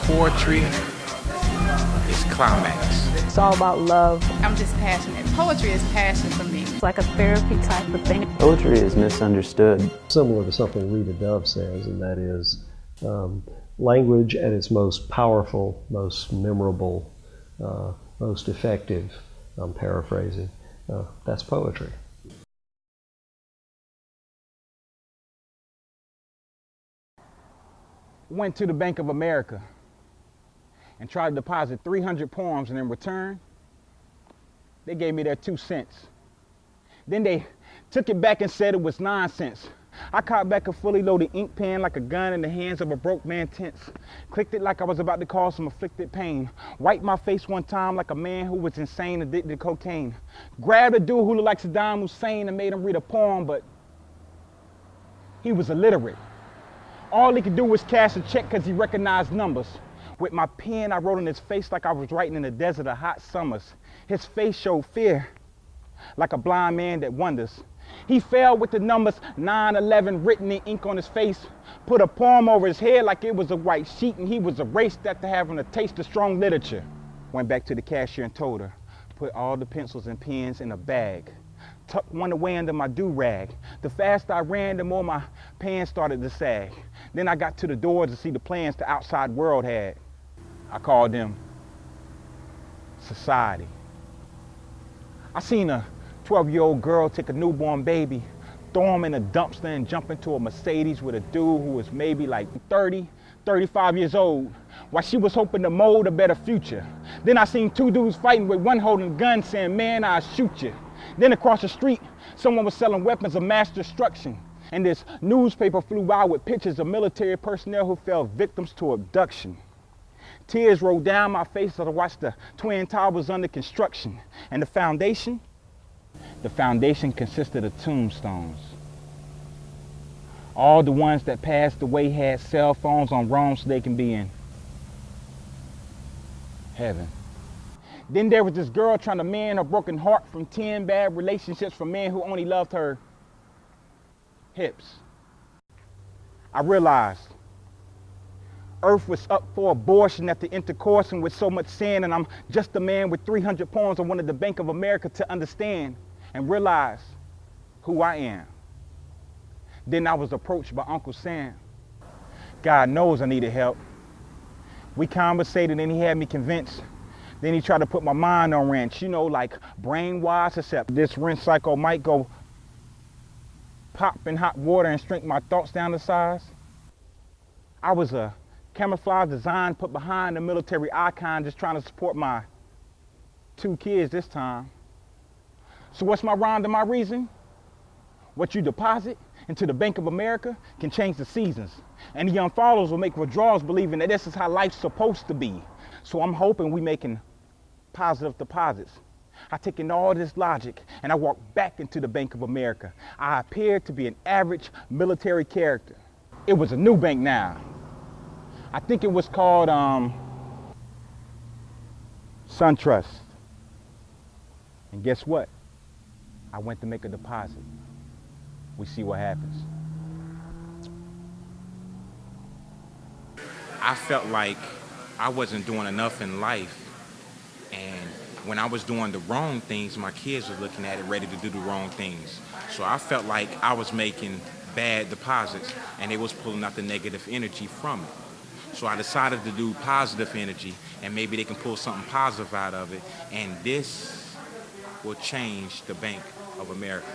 Poetry is climax. It's all about love. I'm just passionate. Poetry is passion for me. It's like a therapy type of thing. Poetry is misunderstood. Similar to something Rita Dove says, and that is language at its most powerful, most memorable, most effective, I'm paraphrasing, that's poetry. Went to the Bank of America and tried to deposit 300 poems, and in return, they gave me their 2 cents. Then they took it back and said it was nonsense. I caught back a fully loaded ink pen like a gun in the hands of a broke man tense. Clicked it like I was about to cause some afflicted pain. Wiped my face one time like a man who was insane, addicted to cocaine. Grabbed a dude who looked like Saddam Hussein and made him read a poem, but he was illiterate. All he could do was cash a check because he recognized numbers. With my pen, I wrote on his face like I was writing in the desert of hot summers. His face showed fear, like a blind man that wonders. He fell with the numbers 9/11 written in ink on his face, put a poem over his head like it was a white sheet, and he was erased after having a taste of strong literature. Went back to the cashier and told her, put all the pencils and pens in a bag. Tucked one away under my do-rag. The faster I ran, the more my pants started to sag. Then I got to the doors to see the plans the outside world had. I called them society. I seen a 12-year-old girl take a newborn baby, throw him in a dumpster and jump into a Mercedes with a dude who was maybe like 30, 35 years old, while she was hoping to mold a better future. Then I seen 2 dudes fighting with one holding a gun saying, man, I'll shoot you. Then across the street, someone was selling weapons of mass destruction. And this newspaper flew by with pictures of military personnel who fell victims to abduction. Tears rolled down my face as I watched the Twin Towers under construction. And the foundation consisted of tombstones. All the ones that passed away had cell phones on Rome so they can be in heaven. Then there was this girl trying to mend a broken heart from 10 bad relationships from men who only loved her hips. I realized Earth was up for abortion after intercoursing with so much sin, and I'm just a man with 300 poems I wanted the Bank of America to understand and realize who I am. Then I was approached by Uncle Sam. God knows I needed help. We conversated and he had me convinced. Then he tried to put my mind on wrench, you know, like brainwashed, except this rinse cycle might go pop in hot water and shrink my thoughts down to size. I was a camouflage design put behind a military icon just trying to support my 2 kids this time. So what's my rhyme to my reason? What you deposit into the Bank of America can change the seasons. And the young followers will make withdrawals believing that this is how life's supposed to be. So I'm hoping we making positive deposits. I take in all this logic and I walk back into the Bank of America. I appeared to be an average military character. It was a new bank now. I think it was called SunTrust. And guess what? I went to make a deposit. We see what happens. I felt like I wasn't doing enough in life, and when I was doing the wrong things, my kids were looking at it ready to do the wrong things. So I felt like I was making bad deposits and they was pulling out the negative energy from it. So I decided to do positive energy, and maybe they can pull something positive out of it, and this will change the Bank of America.